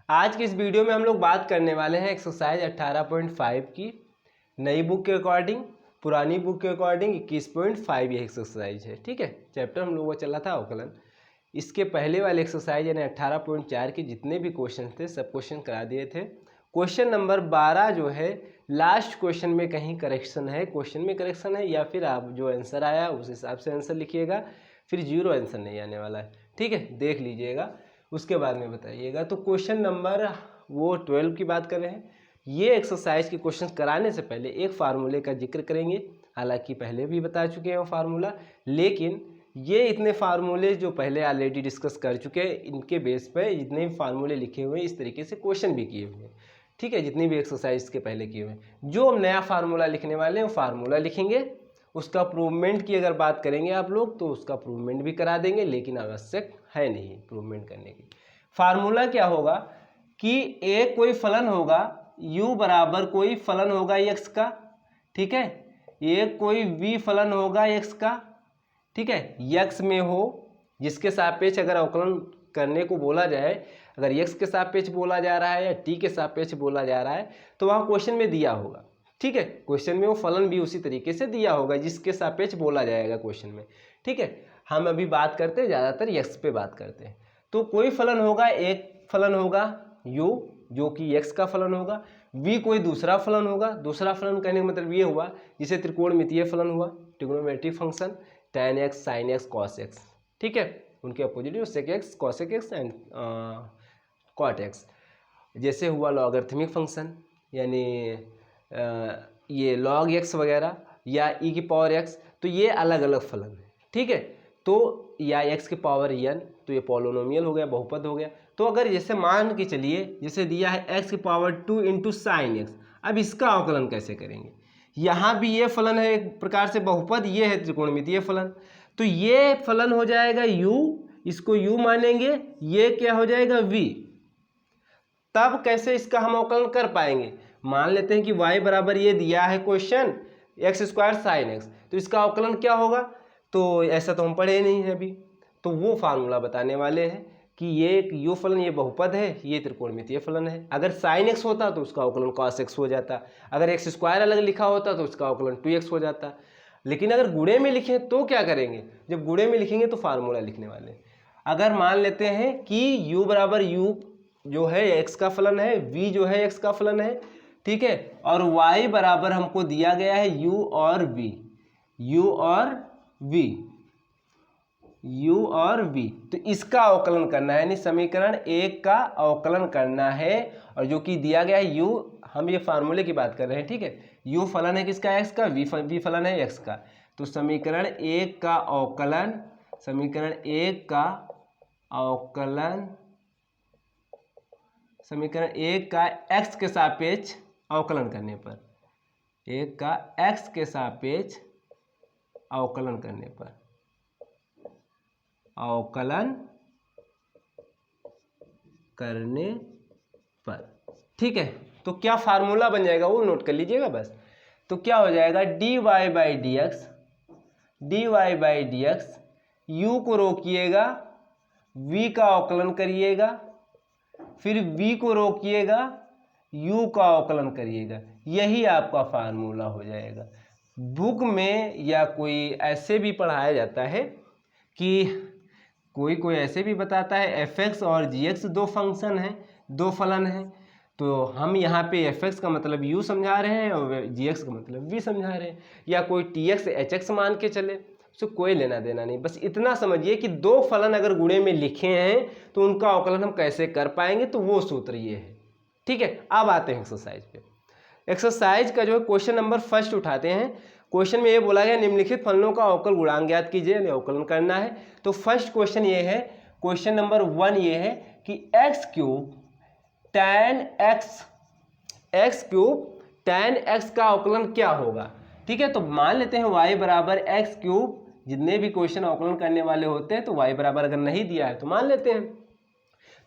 आज की इस वीडियो में हम लोग बात करने वाले हैं एक्सरसाइज 18.5 की। नई बुक के अकॉर्डिंग, पुरानी बुक के अकॉर्डिंग 21.5 ये एक्सरसाइज है। ठीक है, चैप्टर हम लोगों का चला था अवकलन। इसके पहले वाले एक्सरसाइज यानी 18.4 के जितने भी क्वेश्चन थे सब क्वेश्चन करा दिए थे। क्वेश्चन नंबर 12 जो है लास्ट क्वेश्चन में कहीं करेक्शन है, क्वेश्चन में करेक्शन है या फिर आप जो आंसर आया उस हिसाब से आंसर लिखिएगा, फिर जीरो आंसर नहीं आने वाला है। ठीक है, देख लीजिएगा, उसके बाद में बताइएगा। तो क्वेश्चन नंबर वो 12 की बात कर रहे हैं। ये एक्सरसाइज के क्वेश्चन कराने से पहले एक फार्मूले का जिक्र करेंगे, हालांकि पहले भी बता चुके हैं वो फार्मूला, लेकिन ये इतने फार्मूले जो पहले ऑलरेडी डिस्कस कर चुके हैं, इनके बेस पे जितने भी फार्मूले लिखे हुए हैं इस तरीके से क्वेश्चन भी किए हुए हैं। ठीक है, जितनी भी एक्सरसाइज के पहले किए हुए हैं। जो हम नया फार्मूला लिखने वाले हैं वो फार्मूला लिखेंगे, उसका प्रूवमेंट की अगर बात करेंगे आप लोग तो उसका प्रूवमेंट भी करा देंगे, लेकिन आवश्यक है नहीं प्रूवमेंट करने की। फार्मूला क्या होगा कि एक कोई फलन होगा, u बराबर कोई फलन होगा x का, ठीक है, एक कोई v फलन होगा x का, ठीक है, x में हो जिसके सापेक्ष अगर अवकलन करने को बोला जाए, अगर x के सापेक्ष बोला जा रहा है या t के सापेक्ष बोला जा रहा है तो वहाँ क्वेश्चन में दिया होगा। ठीक है, क्वेश्चन में वो फलन भी उसी तरीके से दिया होगा जिसके सापेक्ष बोला जाएगा क्वेश्चन में। ठीक है, हम अभी बात करते हैं ज़्यादातर x पे बात करते हैं। तो कोई फलन होगा, एक फलन होगा u जो कि x का फलन होगा, v कोई दूसरा फलन होगा। दूसरा फलन कहने का मतलब ये हुआ जिसे त्रिकोणमितीय फलन हुआ, trigonometric function tan x sin x cos x। ठीक है, उनके opposite sec x cosec x and cot x। जैसे हुआ लॉगरिथमिक फंक्शन यानी ये log x वगैरह या e की पावर x, तो ये अलग अलग फलन है। ठीक है, तो या x की पावर n, तो ये पॉलिनोमियल हो गया, बहुपद हो गया। तो अगर जैसे मान के चलिए जैसे दिया है x की पावर 2 इंटू साइन एक्स, अब इसका अवकलन कैसे करेंगे। यहाँ भी ये फलन है एक प्रकार से बहुपद, ये है त्रिकोणमितीय फलन, तो ये फलन हो जाएगा u, इसको u मानेंगे, ये क्या हो जाएगा v। तब कैसे इसका हम अवकलन कर पाएंगे। मान लेते हैं कि y बराबर ये दिया है question x square sine x, तो इसका अवकलन क्या होगा, तो ऐसा तो हम पढ़े नहीं है अभी। तो वो फार्मूला बताने वाले हैं कि ये u फलन ये बहुपद है, ये त्रिकोणमितीय फलन है। अगर साइन एक्स होता तो उसका अवकलन cos x हो जाता, अगर एक्स स्क्वायर अलग लिखा होता तो उसका अवकलन 2x हो जाता। लेकिन अगर गुणे में लिखें तो क्या करेंगे, जब गुणे में लिखेंगे तो फार्मूला लिखने वाले। अगर मान लेते हैं कि u बराबर u जो है x का फलन है, v जो है x का फलन है, ठीक है, और y बराबर हमको दिया गया है u और v, u और v, तो इसका अवकलन करना है, यानी समीकरण 1 का अवकलन करना है। और जो कि दिया गया है u, हम ये फार्मूले की बात कर रहे हैं। ठीक है, u फलन है किसका, x का, v फलन है x का, तो समीकरण 1 का अवकलन, समीकरण 1 का अवकलन, समीकरण 1 का x के सापेक्ष अवकलन करने पर, 1 का x के सापेक्ष अवकलन करने पर, अवकलन करने पर। ठीक है, तो क्या फार्मूला बन जाएगा वो नोट कर लीजिएगा बस। तो क्या हो जाएगा dy by d x, u को रोकिएगा, v का अवकलन करिएगा, फिर v को रोकिएगा, u का अवकलन करिएगा, यही आपका फार्मूला हो जाएगा। बुक में या कोई ऐसे भी पढ़ाया जाता है कि कोई ऐसे भी बताता है fx और gx दो फंक्शन हैं, दो फलन हैं, तो हम यहाँ पे fx का मतलब u समझा रहे हैं और gx का मतलब v समझा रहे हैं, या कोई tx hx मान के चले, उससे कोई लेना देना नहीं। बस इतना समझिए कि दो फलन अगर गुणे में लिखे हैं तो उनका अवकलन हम कैसे कर पाएंगे, तो वो सूत्र ये है। ठीक है, अब आते हैं एक्सरसाइज पे। एक्सरसाइज का जो है क्वेश्चन नंबर फर्स्ट उठाते हैं। क्वेश्चन में ये बोला गया निम्नलिखित फलनों का अवकल गुणांक ज्ञात कीजिए, अवकलन करना है। तो फर्स्ट क्वेश्चन ये है, क्वेश्चन नंबर 1 ये है कि x क्यूब tan x का अवकलन क्या होगा। ठीक है, तो मान लेते हैं y बराबर x क्यूब, जितने भी क्वेश्चन अवकलन करने वाले होते हैं तो y बराबर अगर नहीं दिया है तो मान लेते हैं,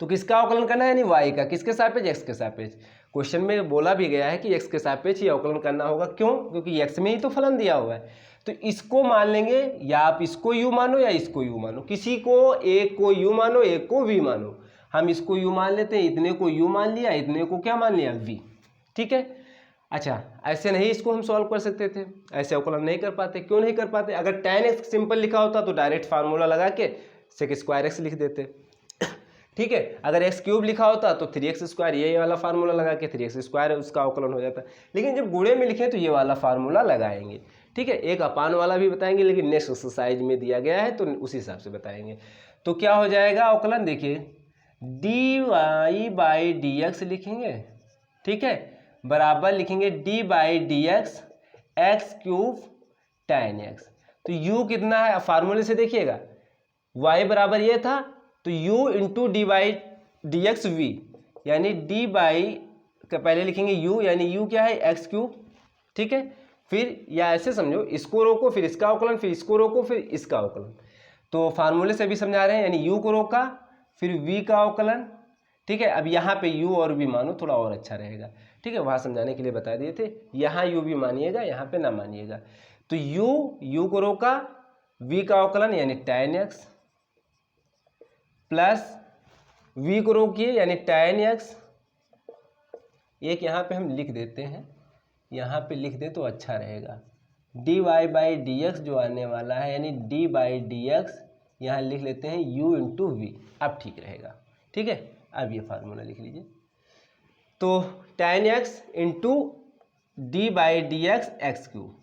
तो किसका अवकलन करना है, यानी y का, किसके सापेक्ष, x के सापेक्ष। क्वेश्चन में बोला भी गया है कि x के सापेक्ष ही अवकलन करना होगा, क्यों, क्योंकि x में ही तो फलन दिया हुआ है। तो इसको मान लेंगे, या आप इसको u मानो या इसको u मानो, किसी को एक को u मानो एक को v मानो। हम इसको u मान लेते हैं, इतने को u मान लिया, इतने को क्या मान लिया v। ठीक है। अच्छा, ऐसे नहीं इसको हम सॉल्व कर सकते थे, ऐसे अवकलन नहीं कर पाते। क्यों नहीं कर पाते? अगर tan x सिंपल लिखा होता तो डायरेक्ट फार्मूला लगा के sec स्क्वायर x लिख देते। ठीक है। अगर एक्स क्यूब लिखा होता तो 3x स्क्वायर, ये वाला फार्मूला लगा के 3x स्क्वायर उसका अवकलन हो जाता। लेकिन जब गुणे में लिखे तो ये वाला फार्मूला लगाएंगे। ठीक है। एक अपान वाला भी बताएंगे, लेकिन नेक्स्ट एक्सरसाइज में दिया गया है तो उसी हिसाब से बताएंगे। तो क्या हो जाएगा अवकलन? देखिए dy/dx लिखेंगे। ठीक है, बराबर लिखेंगे d/dx x cube tan x। तो u कितना है फार्मूले से देखिएगा, y बराबर ये था तो u इंटू d/dx v, यानी d बाई का पहले लिखेंगे u, यानी u क्या है एक्स क्यूब। ठीक है। फिर या ऐसे समझो, इसको रोको फिर इसका अवकलन, फिर इसको रोको फिर इसका अवकलन। तो फार्मूले से भी समझा रहे हैं, यानी u को रोका फिर v का अवकलन। ठीक है। अब यहाँ पे u और v मानो, थोड़ा और अच्छा रहेगा। ठीक है, वहाँ समझाने के लिए बता दिए थे। यहाँ u भी मानिएगा, यहाँ पे ना मानिएगा। तो u को रोका, v का अवकलन यानी tan x, प्लस v को रोकिए यानी tan x। एक यहाँ पे हम लिख देते हैं, यहाँ पे लिख दे तो अच्छा रहेगा। dy/dx जो आने वाला है, यानी d/dx यहाँ लिख लेते हैं u इंटू वी। अब ठीक रहेगा। ठीक है। अब ये फार्मूला लिख लीजिए। तो tan x into d/dx x cube,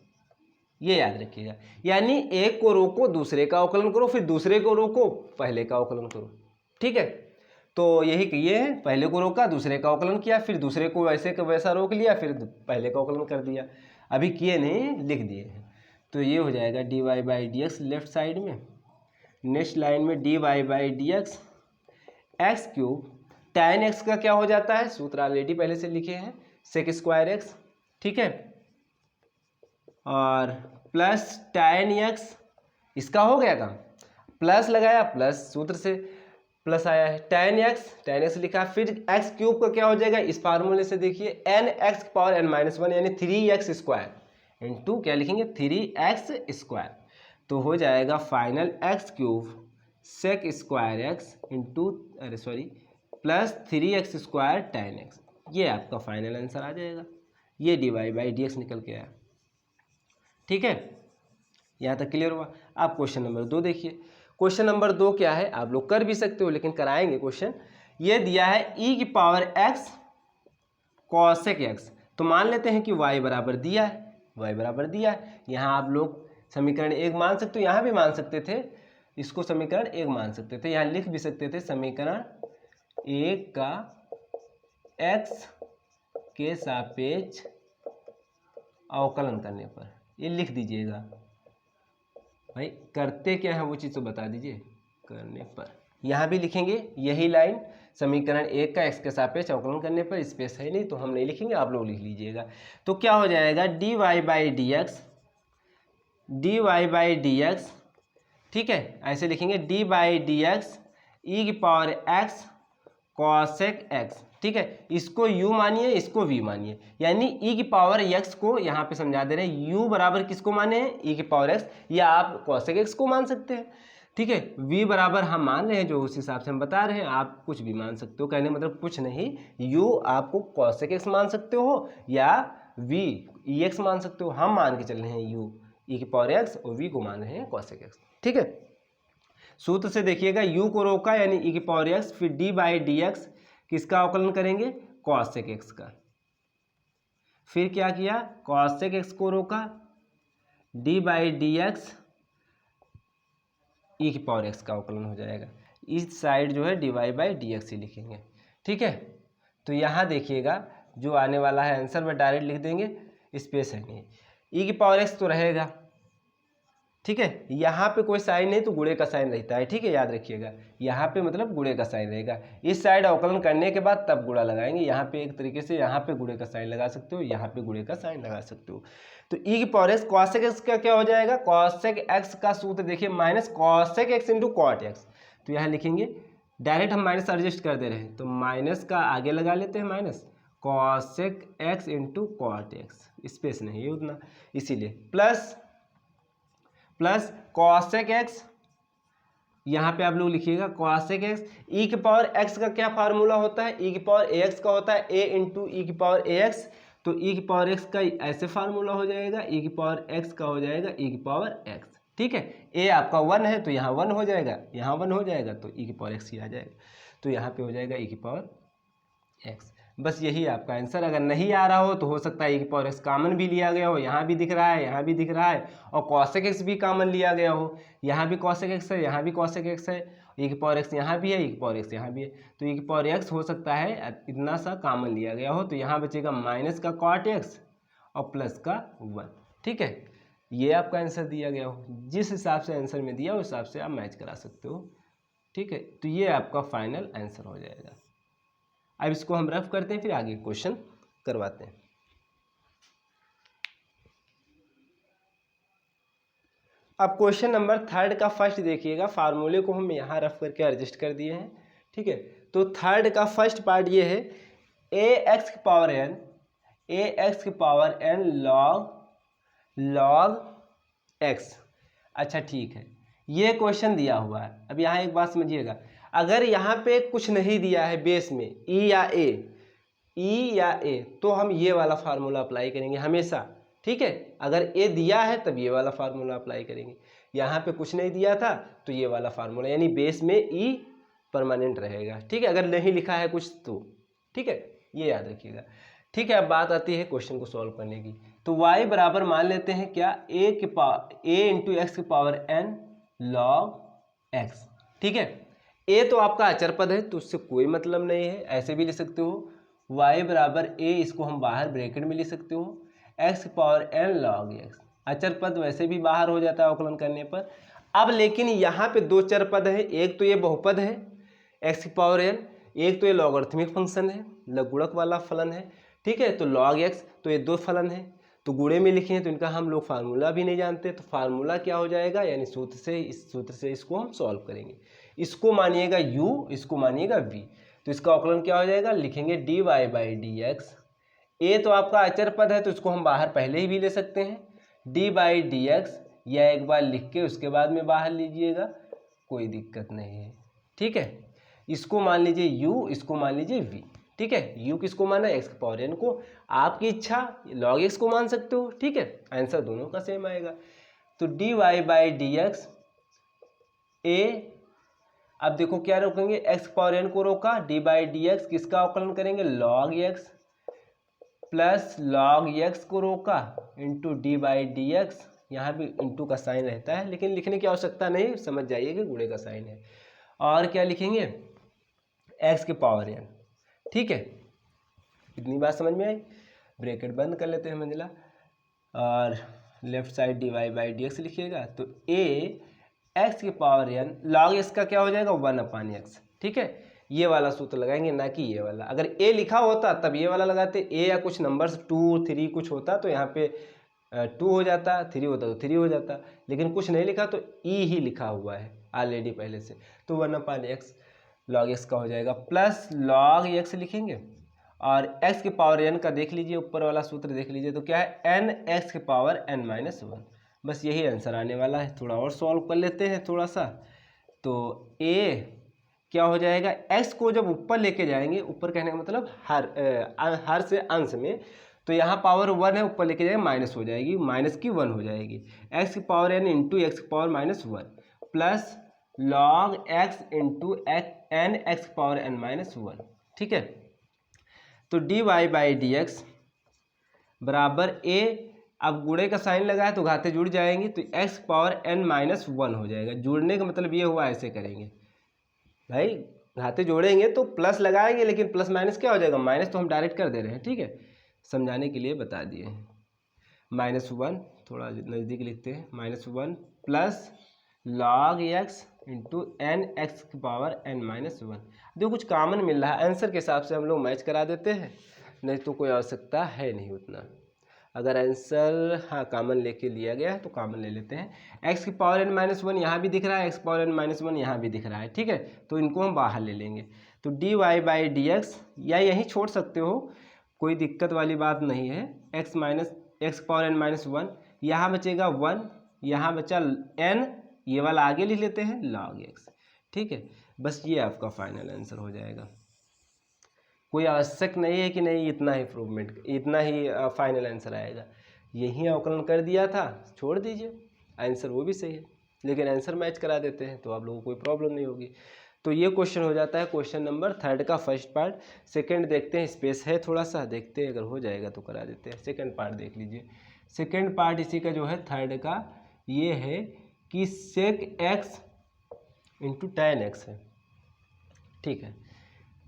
ये याद रखिएगा। यानी एक को रोको दूसरे का अवकलन करो, फिर दूसरे को रोको पहले का अवकलन करो। ठीक है। तो यही किए हैं, पहले को रोका दूसरे का अवकलन किया, फिर दूसरे को वैसे का वैसा रोक लिया, फिर पहले का अवकलन कर दिया। अभी किए नहीं, लिख दिए हैं। तो ये हो जाएगा dy/dx लेफ्ट साइड में, नेक्स्ट लाइन में dy/dx x cube. tan x का क्या हो जाता है, सूत्र ऑलरेडी पहले से लिखे हैं, sec स्क्वायर x। ठीक है। और प्लस tan x, इसका हो गया काम, प्लस लगाया, प्लस सूत्र से प्लस आया है, tan x लिखा। फिर एक्स क्यूब का क्या हो जाएगा, इस फार्मूले से देखिए nx पावर n-1 यानी 3x स्क्वायर इंटू क्या लिखेंगे 3x स्क्वायर। तो हो जाएगा final x cube sec square x into plus 3x square tan x। ये आपका फाइनल आंसर आ जाएगा। ये dy/dx निकल के आया। ठीक है, यहाँ तक क्लियर हुआ। आप क्वेश्चन नंबर 2 देखिए। क्वेश्चन नंबर 2 क्या है, आप लोग कर भी सकते हो लेकिन कराएंगे क्वेश्चन। ये दिया है e की पावर x cosec x। तो मान लेते हैं कि y बराबर दिया है, यहाँ आप लोग समीकरण 1 मान सकते हो, यहाँ भी मान सकते थे, इसको समीकरण 1 मान सकते थे, यहाँ लिख भी सकते थे समीकरण 1 का x के सापेक्ष अवकलन करने पर, ये लिख दीजिएगा भाई। करते क्या है वो चीज़ तो बता दीजिए। करने पर यहाँ भी लिखेंगे यही लाइन, समीकरण 1 का x के सापेक्ष अवकलन करने पर। स्पेस है नहीं तो हम नहीं लिखेंगे, आप लोग लिख लीजिएगा। तो क्या हो जाएगा dy/dx। ठीक है, ऐसे लिखेंगे d/dx e की पावर x cosec x। ठीक है, इसको u मानिए, इसको v मानिए, यानी e की पावर x को यहाँ पे समझा दे रहे हैं। u बराबर किसको माने हैं, e की पावर x, या आप cosec x को मान सकते हैं। ठीक है, v बराबर हम मान रहे हैं जो उस हिसाब से हम बता रहे हैं, आप कुछ भी मान सकते हो। कहने मतलब कुछ नहीं, u आपको cosec x मान सकते हो या v ex मान सकते हो। हम मान के चल रहे हैं u e की पावर x और v को मान रहे हैं cosec x। ठीक है, सूत्र से देखिएगा, u को रोका यानी e की पावर x, फिर d/dx किसका अवकलन करेंगे, cosec x का। फिर क्या किया, cosec x को रोका, d/dx e की पावर x का अवकलन हो जाएगा। इस साइड जो है dy/dx ही लिखेंगे। ठीक है, तो यहाँ देखिएगा जो आने वाला है आंसर में डायरेक्ट लिख देंगे, स्पेस है नहीं। e की पावर x तो रहेगा। ठीक है, यहाँ पे कोई साइन नहीं तो गुणे का साइन रहता है। ठीक है, याद रखिएगा, यहाँ पे मतलब गुणे का साइन रहेगा। इस साइड अवकलन करने के बाद तब गुणा लगाएंगे। यहाँ पे एक तरीके से यहाँ पे गुणे का साइन लगा सकते हो, यहाँ पे गुणे का साइन लगा सकते हो। तो e की पावर x cosec x का क्या हो जाएगा, cosec x का सूत्र देखिए minus cosec x into cot x। तो यहाँ लिखेंगे, डायरेक्ट हम माइनस एडजस्ट कर दे रहे हैं तो माइनस का आगे लगा लेते हैं, minus cosec x into cot x, space नहीं है उतना, इसीलिए प्लस cosec x यहाँ पे आप लोग लिखिएगा cosec x। e की पावर x का क्या फार्मूला होता है, e की पावर ax का होता है a इंटू ई की पावर ax। तो e की पावर x का ऐसे फार्मूला हो जाएगा, e की पावर x का हो जाएगा e की पावर x। ठीक है, a आपका 1 है तो यहाँ 1 हो जाएगा, यहाँ 1 हो जाएगा तो e की पावर x ही आ जाएगा। तो यहाँ पे हो जाएगा e की पावर x। बस यही आपका आंसर। अगर नहीं आ रहा हो तो हो सकता है e की पावर x कॉमन भी लिया गया हो, यहाँ भी दिख रहा है, यहाँ भी दिख रहा है, और cosec x भी कॉमन लिया गया हो, यहाँ भी cosec x है, यहाँ भी cosec x है, e की पावर x यहाँ भी है, e की पावर x यहाँ भी है। तो e की पावर x हो सकता है इतना सा कॉमन लिया गया हो। तो यहाँ बचेगा माइनस का cot x और प्लस का 1। ठीक है, ये आपका आंसर दिया गया हो, जिस हिसाब से आंसर में दिया उस हिसाब से आप मैच करा सकते हो। ठीक है, तो ये आपका फाइनल आंसर हो जाएगा। अब इसको हम रफ करते हैं, फिर आगे क्वेश्चन करवाते हैं। अब क्वेश्चन नंबर 3 का फर्स्ट देखिएगा, फार्मूले को हम यहाँ रफ करके एडजस्ट कर दिए हैं। ठीक है, तो 3 का फर्स्ट पार्ट ये है ax की पावर n log x। अच्छा ठीक है, ये क्वेश्चन दिया हुआ है। अब यहाँ एक बात समझिएगा, अगर यहाँ पे कुछ नहीं दिया है बेस में e या a, तो हम ये वाला फार्मूला अप्लाई करेंगे हमेशा। ठीक है, अगर a दिया है तब ये वाला फार्मूला अप्लाई करेंगे। यहाँ पे कुछ नहीं दिया था तो ये वाला फार्मूला, यानी बेस में e परमानेंट रहेगा। ठीक है, अगर नहीं लिखा है कुछ तो। ठीक है, ये याद रखिएगा। ठीक है, अब बात आती है क्वेश्चन को सॉल्व करने की। तो y बराबर मान लेते हैं क्या, a इंटू एक्स की पावर n log x। ठीक है, a तो आपका अचर पद है तो उससे कोई मतलब नहीं है, ऐसे भी लिख सकते हो y बराबर a, इसको हम बाहर ब्रैकेट में लिख सकते हो x की पावर n log x। अचर पद वैसे भी बाहर हो जाता है अवकलन करने पर। अब लेकिन यहाँ पे दो चर पद है, एक तो ये बहुपद है x की पावर n, एक तो ये लॉगरिथमिक फंक्शन है, लघुगणक वाला फलन है। ठीक है, तो log x, तो ये दो फलन है, तो गुणे में लिखे हैं तो इनका हम लोग फार्मूला भी नहीं जानते। तो फार्मूला क्या हो जाएगा, यानी सूत्र से, इस सूत्र से इसको हम सॉल्व करेंगे। इसको मानिएगा u, इसको मानिएगा v, तो इसका अवकलन क्या हो जाएगा, लिखेंगे dy by d x. a तो आपका अचर पद है तो इसको हम बाहर पहले ही भी ले सकते हैं, d बाई डी एक्स, या एक बार लिख के उसके बाद में बाहर लीजिएगा, कोई दिक्कत नहीं है। ठीक है, इसको मान लीजिए u, इसको मान लीजिए v। ठीक है, u किसको माना, x की पावर n को, आपकी इच्छा log x को मान सकते हो। ठीक है, आंसर दोनों का सेम आएगा। तो dy by d x a, अब देखो क्या रोकेंगे, x पावर n को रोका, d बाई डी एक्स किसका अवकलन करेंगे, log x, plus log x को रोका into D by d x. यहाँ भी इंटू का साइन रहता है लेकिन लिखने की आवश्यकता नहीं, समझ जाइए कि गुणे का साइन है। और क्या लिखेंगे, x की पावर n। ठीक है, इतनी बात समझ में आई। ब्रैकेट बंद कर लेते हैं मंजिला, और left side dy by d x लिखिएगा। तो a x की पावर n log x का क्या हो जाएगा, 1/x। ठीक है, ये वाला सूत्र लगाएंगे, ना कि ये वाला। अगर a लिखा होता तब ये वाला लगाते, a या कुछ नंबर्स 2 3 कुछ होता तो यहाँ पे 2 हो जाता, 3 होता तो 3 हो जाता, लेकिन कुछ नहीं लिखा तो e ही लिखा हुआ है ऑलरेडी पहले से। तो 1/x log x का हो जाएगा, प्लस log x लिखेंगे, और x की पावर n का देख लीजिए, ऊपर वाला सूत्र देख लीजिए, तो क्या है, n x की पावर n माइनस 1। बस यही आंसर आने वाला है। थोड़ा और सॉल्व कर लेते हैं थोड़ा सा। तो a क्या हो जाएगा, x को जब ऊपर लेके जाएंगे, ऊपर कहने का मतलब हर से अंश में, तो यहाँ पावर 1 है, ऊपर लेके जाएंगे माइनस हो जाएगी, माइनस की 1 हो जाएगी, x की पावर n इंटू एक्स की power minus 1, plus log x into n x की पावर n माइनस 1। ठीक है, तो dy बाई डी एक्स बराबर a, अब गुणे का साइन लगा है तो घाते जुड़ जाएंगी, तो x पावर n माइनस 1 हो जाएगा। जुड़ने का मतलब ये हुआ, ऐसे करेंगे भाई, घाते जोड़ेंगे तो प्लस लगाएंगे, लेकिन प्लस माइनस क्या हो जाएगा, माइनस तो हम डायरेक्ट कर दे रहे हैं। ठीक है, समझाने के लिए बता दिए हैं। -1 थोड़ा नज़दीक लिखते हैं, -1 plus log x into n x की पावर n माइनस 1। जो कुछ कॉमन मिल रहा है आंसर के हिसाब से हम लोग मैच करा देते हैं, नहीं तो कोई आवश्यकता है नहीं उतना। अगर आंसर हाँ कॉमन लेके लिया गया है तो कॉमन ले लेते हैं। x की पावर n माइनस 1 यहाँ भी दिख रहा है, x पावर n माइनस 1 यहाँ भी दिख रहा है। ठीक है, तो इनको हम बाहर ले लेंगे। तो dy बाई डी एक्स, या यहीं छोड़ सकते हो, कोई दिक्कत वाली बात नहीं है। x पावर n माइनस 1, यहाँ बचेगा 1, यहाँ बचा n, ये वाला आगे लिख लेते हैं log x। ठीक है, बस ये आपका फाइनल आंसर हो जाएगा। कोई आवश्यक नहीं है कि नहीं इतना ही इम्प्रूवमेंट, इतना ही फाइनल आंसर आएगा। यही अवकलन कर दिया था, छोड़ दीजिए, आंसर वो भी सही है, लेकिन आंसर मैच करा देते हैं तो आप लोगों को कोई प्रॉब्लम नहीं होगी। तो ये क्वेश्चन हो जाता है क्वेश्चन नंबर 3 का फर्स्ट पार्ट। सेकंड देखते हैं, स्पेस है थोड़ा सा, देखते हैं अगर हो जाएगा तो करा देते हैं। सेकंड पार्ट देख लीजिए। सेकंड पार्ट इसी का जो है 3 का, ये है कि sec x into tan x है, ठीक है,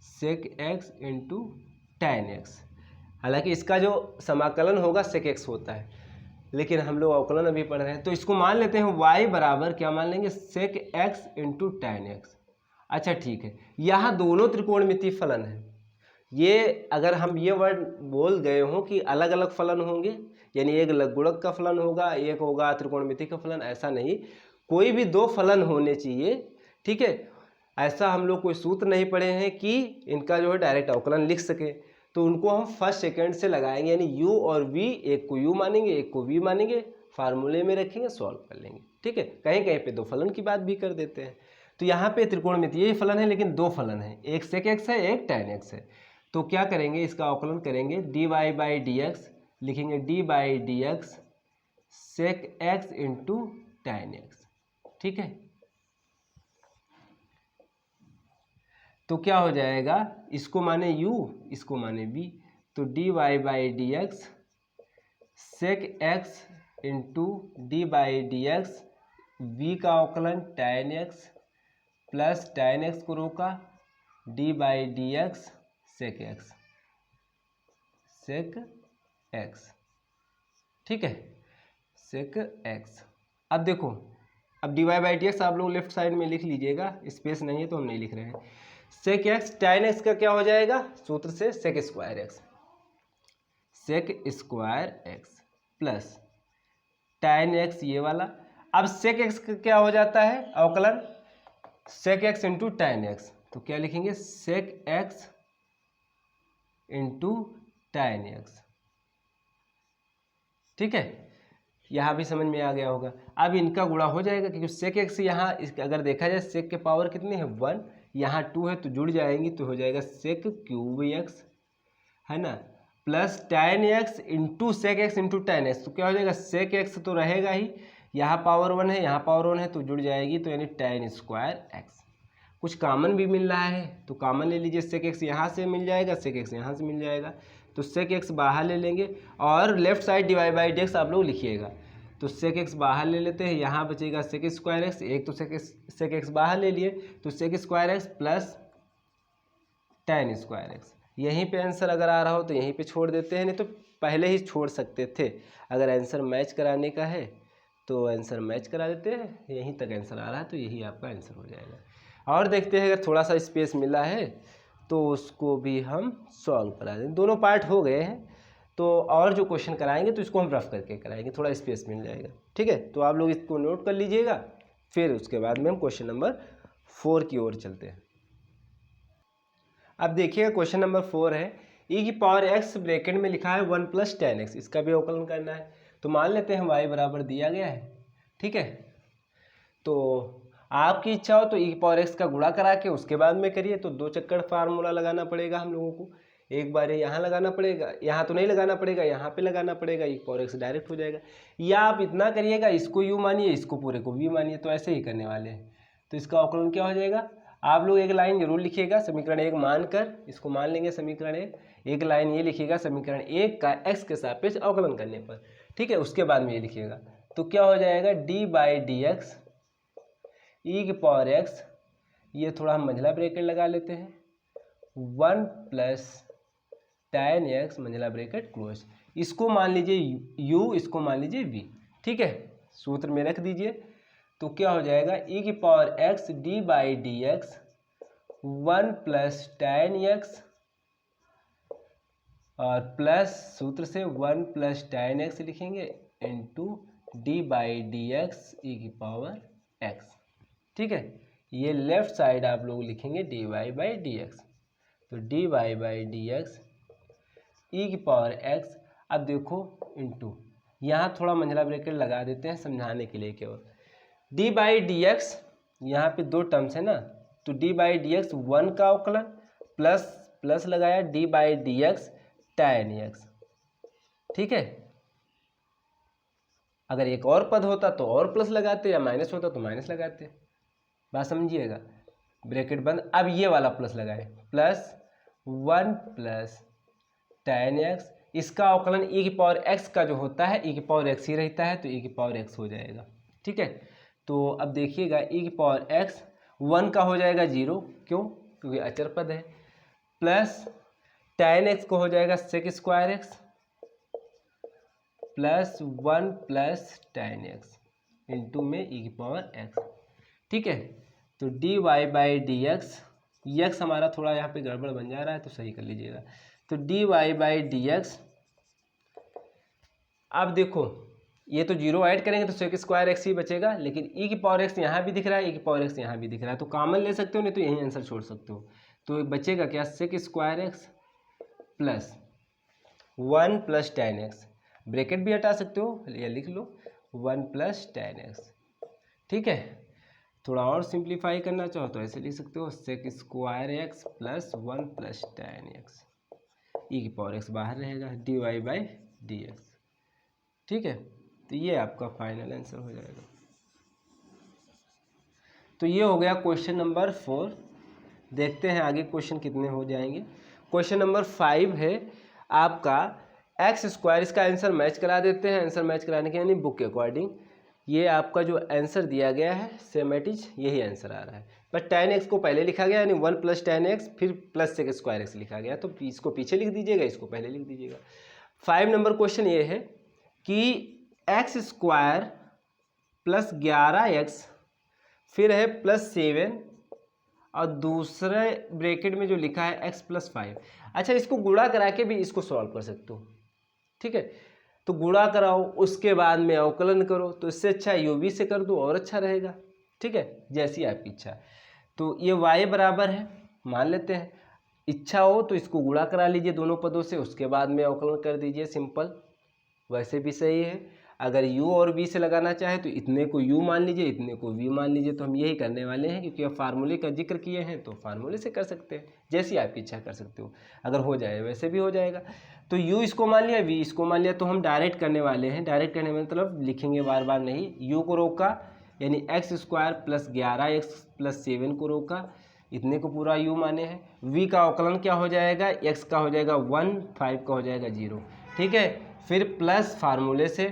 sec x into tan x. हालांकि इसका जो समाकलन होगा सेक एक्स होता है, लेकिन हम लोग अवकलन अभी पढ़ रहे हैं, तो इसको मान लेते हैं y बराबर क्या मान लेंगे, sec x into tan x. अच्छा ठीक है, यहाँ दोनों त्रिकोणमितीय फलन है। ये अगर हम ये वर्ड बोल गए हों कि अलग अलग फलन होंगे, यानी एक लघुगुणक का फलन होगा, एक होगा त्रिकोणमितीय का फलन, ऐसा नहीं, कोई भी दो फलन होने चाहिए, ठीक है। ऐसा हम लोग कोई सूत्र नहीं पढ़े हैं कि इनका जो है डायरेक्ट अवकलन लिख सके, तो उनको हम फर्स्ट सेकंड से लगाएंगे, यानी u और v, एक को u मानेंगे एक को v मानेंगे, फार्मूले में रखेंगे, सॉल्व कर लेंगे, ठीक है। कहीं कहीं पे दो फलन की बात भी कर देते हैं। तो यहाँ पे त्रिकोणमितीय फलन है, लेकिन दो फलन है, एक सेक एक्स है एक tan एक्स है। तो क्या करेंगे, इसका अवकलन करेंगे, dy/dx लिखेंगे, d/dx sec x into tan x, ठीक है। तो क्या हो जाएगा, इसको माने u, इसको माने v, तो dy/dx सेक एक्स इंटू d/dx v का अवकलन tan x plus tan x को रोका d/dx सेक x, ठीक है, सेक x। अब देखो, अब dy/dx आप लोग लेफ्ट साइड में लिख लीजिएगा, स्पेस नहीं है तो हम नहीं लिख रहे हैं। सेक एक्स tan एक्स का क्या हो जाएगा, सूत्र से sec square x plus tan x ये वाला। अब सेक एक्स का क्या हो जाता है अवकलन, sec x into tan x, तो क्या लिखेंगे, sec x into tan x, ठीक है। यहाँ भी समझ में आ गया होगा। अब इनका गुणा हो जाएगा, क्योंकि सेक एक्स यहाँ अगर देखा जाए सेक के पावर कितनी है 1, यहाँ 2 है तो जुड़ जाएंगी, तो हो जाएगा सेक क्यूब एक्स, है ना, plus tan x into sec x into tan x, तो क्या हो जाएगा, सेक एक्स तो रहेगा ही, यहाँ पावर 1 है यहाँ पावर 1 है तो जुड़ जाएगी, तो यानी tan स्क्वायर एक्स। कुछ कामन भी मिल रहा है तो कामन ले लीजिए, सेक एक्स यहाँ से मिल जाएगा, सेक एक्स यहाँ से मिल जाएगा, तो सेक एक्स बाहर ले लेंगे, और लेफ्ट साइड dy/dx आप लोग लिखिएगा, तो सेक एक्स बाहर ले लेते हैं, यहाँ बचेगा सेक स्क्वायर एक्स, एक तो सेक एक्स बाहर ले लिए, तो sec square x plus tan square x. यहीं पे आंसर अगर आ रहा हो तो यहीं पे छोड़ देते हैं, नहीं तो पहले ही छोड़ सकते थे। अगर आंसर मैच कराने का है तो आंसर मैच करा देते हैं, यहीं तक आंसर आ रहा है तो यही आपका आंसर हो जाएगा। और देखते हैं अगर थोड़ा सा स्पेस मिला है तो उसको भी हम सॉल्व करा दें। दोनों पार्ट हो गए हैं, तो और जो क्वेश्चन कराएंगे तो इसको हम रफ करके कराएंगे, थोड़ा स्पेस मिल जाएगा, ठीक है। तो आप लोग इसको नोट कर लीजिएगा, फिर उसके बाद में हम क्वेश्चन नंबर 4 की ओर चलते हैं। अब देखिएगा क्वेश्चन नंबर 4 है, e की पावर x ब्रैकेट में लिखा है 1 प्लस tan x, इसका भी अवकलन करना है। तो मान लेते हैं y बराबर दिया गया है, ठीक है। तो आपकी इच्छा हो तो e की पावर x का गुणा करा के उसके बाद में करिए, तो 2 चक्कर फार्मूला लगाना पड़ेगा हम लोगों को। एक बार यहाँ लगाना पड़ेगा, यहाँ तो नहीं लगाना पड़ेगा, यहाँ पे लगाना पड़ेगा, e की पावर x डायरेक्ट हो जाएगा। या आप इतना करिएगा, इसको u मानिए इसको पूरे को v मानिए, तो ऐसे ही करने वाले हैं। तो इसका अवकलन क्या हो जाएगा, आप लोग एक लाइन जरूर लिखिएगा, समीकरण 1 मानकर इसको मान लेंगे समीकरण 1, एक लाइन ये लिखिएगा समीकरण 1 का x के सापेक्ष अवकलन करने पर, ठीक है। उसके बाद में ये लिखिएगा, तो क्या हो जाएगा, d/dx e की पावर x, ये थोड़ा हम मंझला ब्रैकेट लगा लेते हैं, 1 प्लस tan x मंझला ब्रैकेट क्लोज, इसको मान लीजिए u, इसको मान लीजिए v, ठीक है। सूत्र में रख दीजिए, तो क्या हो जाएगा, e की power x d/dx 1 plus tan x और प्लस सूत्र से 1 प्लस tan x लिखेंगे इंटू d/dx e की पावर x, ठीक है। ये लेफ्ट साइड आप लोग लिखेंगे dy/dx, तो dy/dx e की पावर x। अब देखो इंटू, यहाँ थोड़ा मंझला ब्रैकेट लगा देते हैं समझाने के लिए केवल, d/dx यहाँ पे 2 टर्म्स है ना, तो डी बाई डी एक्स 1 का अवकलन प्लस प्लस लगाया D by d x tan x, ठीक है। अगर एक और पद होता तो और प्लस लगाते, या माइनस होता तो माइनस लगाते, बात समझिएगा। ब्रैकेट बंद। अब ये वाला प्लस लगाए, प्लस 1 प्लस tan x, इसका अवकलन e की पावर x का जो होता है e की पावर x ही रहता है, तो e की पावर x हो जाएगा, ठीक है। तो अब देखिएगा e की पावर x 1 का हो जाएगा 0, क्यों? क्योंकि अचर पद है। प्लस tan x को हो जाएगा sec square x plus 1 plus tan x into में e की पावर x, ठीक है। तो d y by d x, यक्स हमारा थोड़ा यहाँ पे गड़बड़ बन जा रहा है तो सही कर लीजिएगा। तो d y by d x, अब देखो ये तो जीरो ऐड करेंगे तो सेक स्क्वायर एक्स ही बचेगा, लेकिन ई की पावर एक्स यहाँ भी दिख रहा है, ई की पावर एक्स यहाँ भी दिख रहा है, तो कॉमन ले सकते हो, नहीं तो यही आंसर छोड़ सकते हो। तो बचेगा क्या, sec square x plus 1 plus tan x, bracket भी हटा सकते हो या लिख लो 1 प्लस tan x, ठीक है। थोड़ा और सिंप्लीफाई करना चाहो तो ऐसे लिख सकते हो sec square x plus 1 plus tan x, e की पावर एक्स बाहर रहेगा, d y by d x, ठीक है। तो ये आपका फाइनल आंसर हो जाएगा। तो ये हो गया क्वेश्चन नंबर 4। देखते हैं आगे क्वेश्चन कितने हो जाएंगे। क्वेश्चन नंबर 5 है आपका एक्स स्क्वायर, इसका आंसर मैच करा देते हैं। आंसर मैच कराने के यानी बुक के अकॉर्डिंग ये आपका जो आंसर दिया गया है सेमेटिज यही आंसर आ रहा है, पर tan x को पहले लिखा गया यानी 1 प्लस tan x फिर प्लस सेक स्क्वायर एक्स लिखा गया, तो इसको पीछे लिख दीजिएगा, इसको पहले लिख दीजिएगा। 5 नंबर क्वेश्चन ये है कि एक्स स्क्वायर प्लस 11x फिर है प्लस 7 और दूसरे ब्रैकेट में जो लिखा है x प्लस 5। अच्छा, इसको गुणा करा के भी इसको सॉल्व कर सकते हो, ठीक है। तो गुणा कराओ उसके बाद में अवकलन करो, तो इससे अच्छा u से कर दो और अच्छा रहेगा, ठीक है, जैसी आपकी इच्छा। तो ये y बराबर है मान लेते हैं, इच्छा हो तो इसको गुणा करा लीजिए दोनों पदों से, उसके बाद में अवकलन कर दीजिए, सिंपल, वैसे भी सही है। अगर u और v से लगाना चाहे तो इतने को u मान लीजिए, इतने को v मान लीजिए, तो हम यही करने वाले हैं क्योंकि अब फार्मूले का जिक्र किए हैं तो फार्मूले से कर सकते हैं, जैसी आपकी इच्छा कर सकते हो, अगर हो जाए वैसे भी हो जाएगा। तो u इसको मान लिया, v इसको मान लिया, तो हम डायरेक्ट करने वाले हैं। डायरेक्ट करने में मतलब लिखेंगे बार बार नहीं, u को रोका यानी x square plus 11x plus 7 को रोका, इतने को पूरा u माने हैं। v का अवकलन क्या हो जाएगा, x का हो जाएगा 1, 5 का हो जाएगा 0, ठीक है। फिर प्लस फार्मूले से,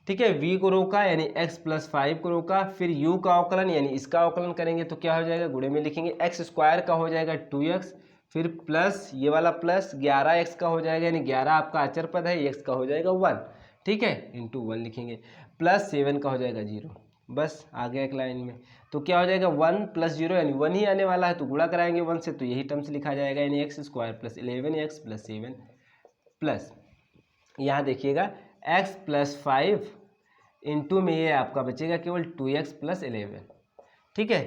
ठीक है, v को रोका यानी x प्लस 5 को रोका, फिर u का अवकलन यानी इसका अवकलन करेंगे तो क्या हो जाएगा, गुणे में लिखेंगे, x स्क्वायर का हो जाएगा 2x, फिर प्लस ये वाला प्लस 11x का हो जाएगा यानी 11 आपका अचर पद है, x का हो जाएगा 1, ठीक है, इंटू 1 लिखेंगे, प्लस 7 का हो जाएगा 0, बस आ गया एक लाइन में। तो क्या हो जाएगा 1 प्लस 0 यानी 1 ही आने वाला है, तो गुणा कराएंगे 1 से तो यही टर्म्स लिखा जाएगा यानी x square plus 11x plus 7 plus यहाँ देखिएगा x प्लस 5 इंटू में ये आपका बचेगा केवल 2x प्लस 11, ठीक है।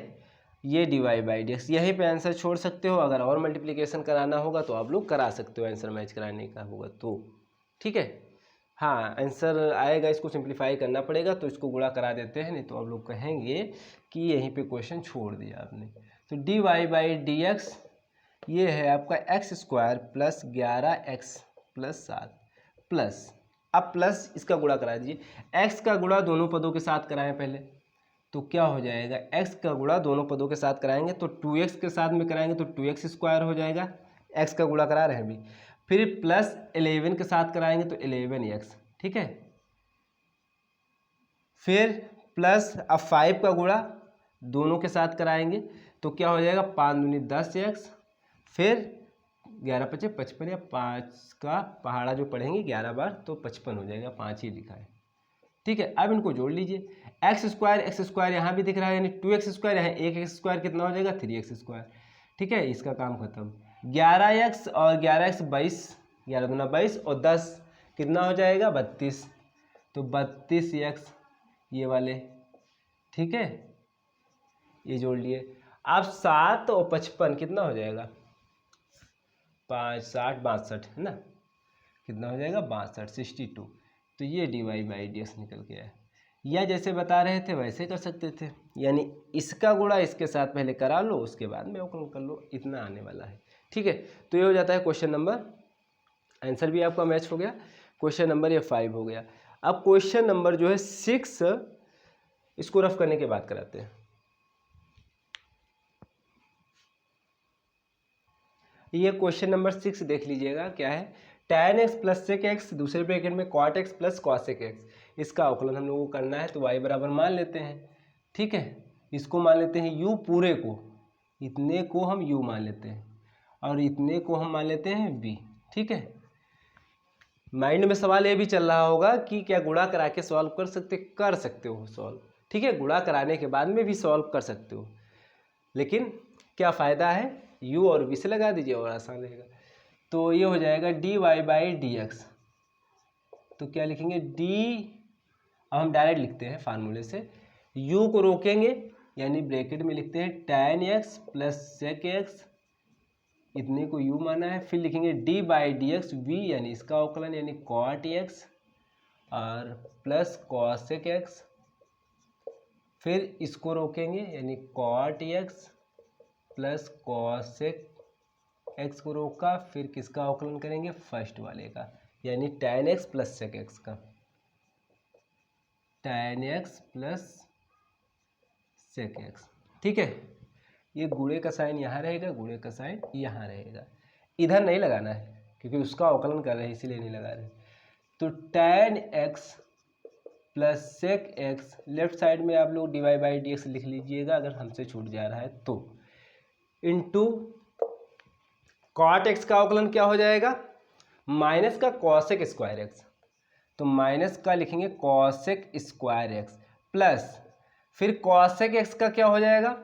ये d y by d x, यहीं पे आंसर छोड़ सकते हो। अगर और मल्टीप्लिकेशन कराना होगा तो आप लोग करा सकते हो, आंसर मैच कराने का होगा तो, ठीक है। हाँ, आंसर आएगा, इसको सिंप्लीफाई करना पड़ेगा तो इसको गुणा करा देते हैं, नहीं तो आप लोग कहेंगे कि यहीं पे क्वेश्चन छोड़ दिया आपने। तो d y by d x ये है आपका x square plus 11x plus 7 plus, अब प्लस इसका गुणा करा दीजिए, x का गुणा दोनों पदों के साथ कराएं पहले, तो क्या हो जाएगा, x का गुणा दोनों पदों के साथ कराएंगे तो 2x के साथ में कराएंगे तो 2x स्क्वायर हो जाएगा, x का गुणा करा रहे हैं अभी, फिर प्लस 11 के साथ कराएंगे तो 11x, ठीक है। फिर प्लस अब 5 का गुणा दोनों के साथ कराएंगे तो क्या हो जाएगा, 5 दूनी 10x, फिर 11 पचे 55 या 5 का पहाड़ा जो पढ़ेंगे 11 बार तो 55 हो जाएगा, 5 ही लिखा है, ठीक है। अब इनको जोड़ लीजिए, एक्स स्क्वायर यहाँ भी दिख रहा है यानी 2x स्क्वायर, यहाँ 1x स्क्वायर कितना हो जाएगा 3x स्क्वायर, ठीक है, इसका काम खत्म। 11x और 11x 22, 11 दूना 22 और 10 कितना हो जाएगा 32, तो 32x ये वाले, ठीक है, ये जोड़ लिए। अब 7 और 55 कितना हो जाएगा, 5 60 62 है ना, कितना हो जाएगा 62 62, तो ये d y by d x निकल के आया। या जैसे बता रहे थे वैसे कर सकते थे, यानी इसका गुणा इसके साथ पहले करा लो, उसके बाद में अवकलन कर लो, इतना आने वाला है। ठीक है, तो ये हो जाता है क्वेश्चन नंबर, आंसर भी आपका मैच हो गया। क्वेश्चन नंबर ये 5 हो गया। अब क्वेश्चन नंबर जो है 6, इसको रफ करने के बाद कराते हैं। ये क्वेश्चन नंबर 6 देख लीजिएगा क्या है, tan x plus sec x दूसरे ब्रैकेट में cot x plus cosec x, इसका अवकलन हम लोगों को करना है। तो y बराबर मान लेते हैं, ठीक है, इसको मान लेते हैं u पूरे को, इतने को हम u मान लेते हैं और इतने को हम मान लेते हैं v। ठीक है, माइंड में सवाल ये भी चल रहा होगा कि क्या गुणा करा के सॉल्व कर सकते हो सॉल्व। ठीक है, गुणा कराने के बाद में भी सॉल्व कर सकते हो, लेकिन क्या फ़ायदा है, u और v से लगा दीजिए और आसान रहेगा। तो ये हो जाएगा dy बाई डी एक्स, तो क्या लिखेंगे d, अब हम डायरेक्ट लिखते हैं फार्मूले से, u को रोकेंगे यानी ब्रैकेट में लिखते हैं tan x plus sec x, इतने को u माना है, फिर लिखेंगे d by d x v यानी इसका अवकलन यानी cot x और प्लस cosec x, फिर इसको रोकेंगे यानी cot x plus cosec x को रोका, फिर किसका अवकलन करेंगे, फर्स्ट वाले का यानी tan x plus sec x का, tan x plus sec x। ठीक है, ये गुणे का साइन यहाँ रहेगा, गुणे का साइन यहाँ रहेगा, इधर नहीं लगाना है क्योंकि उसका अवकलन कर रहे हैं इसीलिए नहीं लगा रहे। तो tan x plus sec x, left side में आप लोग dy बाई डी एक्स लिख लीजिएगा अगर हमसे छूट जा रहा है तो, इनटू cot x का अवकलन क्या हो जाएगा, माइनस का cosec स्क्वायर x, तो माइनस का लिखेंगे cosec स्क्वायर x प्लस फिर cosec x का क्या हो जाएगा,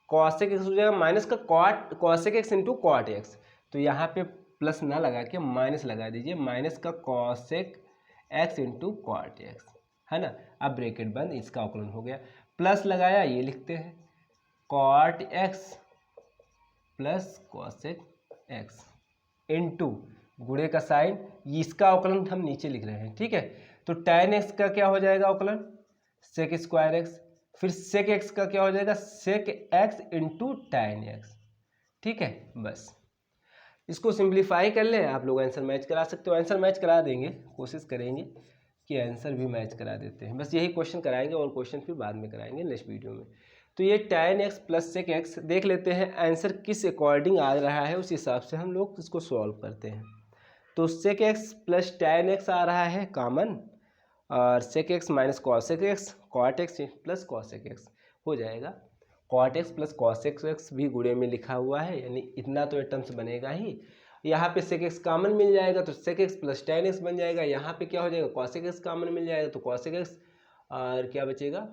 cosec x हो जाएगा माइनस का cosec x into cot x, तो यहाँ पे प्लस ना लगा के माइनस लगा दीजिए, माइनस का cosec x into cot x, है ना। अब ब्रैकेट बंद, इसका अवकलन हो गया, प्लस लगाया ये लिखते हैं cot x plus cosec x into गुणे का साइन, इसका अवकलन हम नीचे लिख रहे हैं। ठीक है, तो tan x का क्या हो जाएगा अवकलन, sec स्क्वायर x, फिर sec x का क्या हो जाएगा, sec x into tan x। ठीक है, बस इसको सिंप्लीफाई कर लें, आप लोग आंसर मैच करा सकते हो, आंसर मैच करा देंगे, कोशिश करेंगे कि आंसर भी मैच करा देते हैं, बस यही क्वेश्चन कराएंगे और क्वेश्चन फिर बाद में कराएंगे नेक्स्ट वीडियो में। तो ये tan x plus sec x देख लेते हैं आंसर किस अकॉर्डिंग आ रहा है, उस हिसाब से हम लोग इसको सॉल्व करते हैं। तो sec x plus tan x आ रहा है कॉमन, और sec x minus cosec x, cot x plus cosec x हो जाएगा, cot x plus cosec x भी गुणे में लिखा हुआ है, यानी इतना तो टर्म्स बनेगा ही, यहाँ पे sec x कॉमन मिल जाएगा तो sec x plus tan x बन जाएगा, यहाँ पे क्या हो जाएगा cosec x कॉमन मिल जाएगा तो cosec x, और क्या बचेगा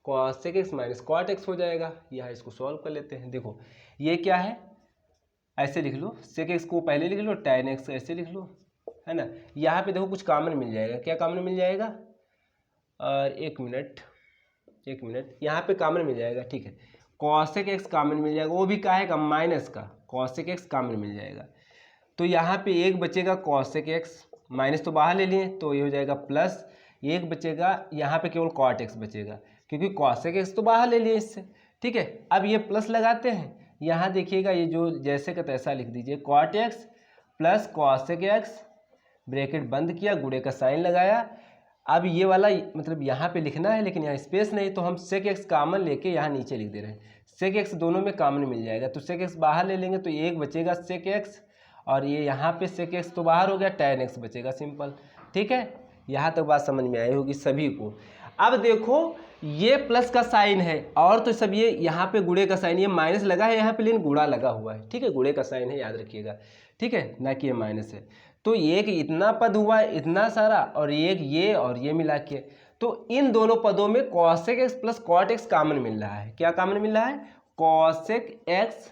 cosec x minus cot x हो जाएगा। यहाँ इसको सॉल्व कर लेते हैं, देखो ये क्या है, ऐसे लिख लो, sec x को पहले लिख लो, tan x ऐसे लिख लो, है ना। यहाँ पे देखो कुछ कॉमन मिल जाएगा, क्या कॉमन मिल जाएगा, और एक मिनट यहाँ पे कॉमन मिल जाएगा, ठीक है, cosec x कॉमन मिल जाएगा, वो भी क्या है माइनस का cosec x कॉमन मिल जाएगा, तो यहाँ पे एक बचेगा cosec x, माइनस तो बाहर ले लिए तो ये हो जाएगा प्लस, एक बचेगा यहाँ पे केवल cot x बचेगा क्योंकि cosec x तो बाहर ले लिए इससे। ठीक है, अब ये प्लस लगाते हैं, यहाँ देखिएगा ये जो जैसे का तैसा लिख दीजिए, cot x plus cosec x, bracket बंद किया, गुणे का साइन लगाया, अब ये वाला मतलब यहाँ पे लिखना है लेकिन यहाँ स्पेस नहीं, तो हम sec x कॉमन लेके यहाँ नीचे लिख दे रहे हैं, sec x दोनों में कॉमन मिल जाएगा, तो sec x बाहर ले लेंगे तो एक बचेगा sec x, और ये यहाँ पे sec x तो बाहर हो गया, tan x बचेगा, सिंपल। ठीक है, यहाँ तक बात समझ में आई होगी सभी को। अब देखो ये प्लस का साइन है और तो सब ये यहाँ पे गुणे का साइन, ये माइनस लगा है यहाँ पे लेकिन गुणा लगा हुआ है। ठीक है, गुणे का साइन है, याद रखिएगा, ठीक है, ना कि ये माइनस है। तो एक इतना पद हुआ है इतना सारा, और एक ये और ये मिला के, तो इन दोनों पदों में cosec x plus cot x common मिल रहा है। क्या कॉमन मिल रहा है, cosec x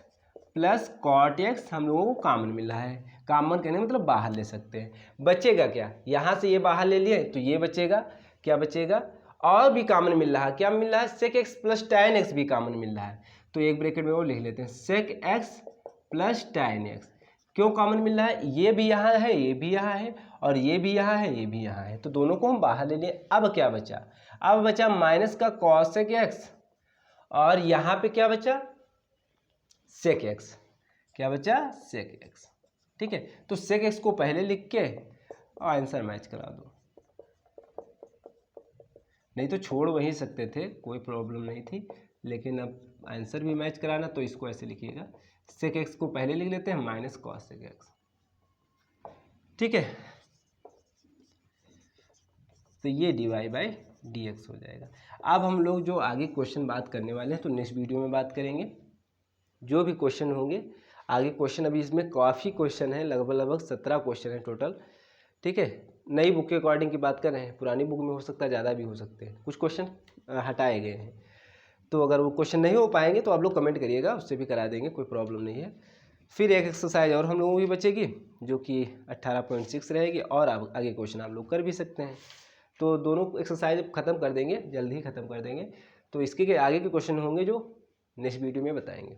plus cot x हम लोगों को कॉमन मिल रहा है। कॉमन कहने मतलब बाहर ले सकते हैं। बचेगा क्या, यहाँ से ये बाहर ले लिए तो ये बचेगा, क्या बचेगा, और भी कॉमन मिल रहा है, क्या मिल रहा है, sec x plus tan x भी कॉमन मिल रहा है, तो एक ब्रैकेट में वो लिख लेते हैं sec x plus tan x, क्यों कॉमन मिल रहा है? ये भी यहाँ है, ये भी यहाँ है, और ये भी यहाँ है, ये भी यहाँ है, तो दोनों को हम बाहर ले लिए। अब क्या बचा? अब बचा माइनस का कॉसेक एक्स, और यहाँ पे क्या बचा? Sec x. क्या बचा? Sec x. ठीक है, तो सेक एक्स को पहले लिख के और आंसर मैच करा दो, नहीं तो छोड़ वहीं सकते थे, कोई प्रॉब्लम नहीं थी, लेकिन अब आंसर भी मैच कराना, तो इसको ऐसे लिखिएगा, सेक एक्स को पहले लिख लेते हैं माइनस कॉस सेक एक्स। ठीक है, तो ये dy बाई dx हो जाएगा। अब हम लोग जो आगे क्वेश्चन बात करने वाले हैं तो नेक्स्ट वीडियो में बात करेंगे। जो भी क्वेश्चन होंगे आगे क्वेश्चन, अभी इसमें काफ़ी क्वेश्चन है, लगभग 17 क्वेश्चन है टोटल। ठीक है, नई बुक के अकॉर्डिंग की बात कर रहे हैं, पुरानी बुक में हो सकता है ज़्यादा भी हो सकते हैं, कुछ क्वेश्चन हटाए गए हैं। तो अगर वो क्वेश्चन नहीं हो पाएंगे तो आप लोग कमेंट करिएगा, उससे भी करा देंगे, कोई प्रॉब्लम नहीं है। फिर एक एक्सरसाइज और हम लोगों की बचेगी जो कि 18.6 रहेगी, और आगे क्वेश्चन आप लोग कर भी सकते हैं। तो दोनों एक्सरसाइज ख़त्म कर देंगे, जल्द ही ख़त्म कर देंगे। तो इसके आगे के क्वेश्चन होंगे जो नेक्स्ट वीडियो में बताएंगे।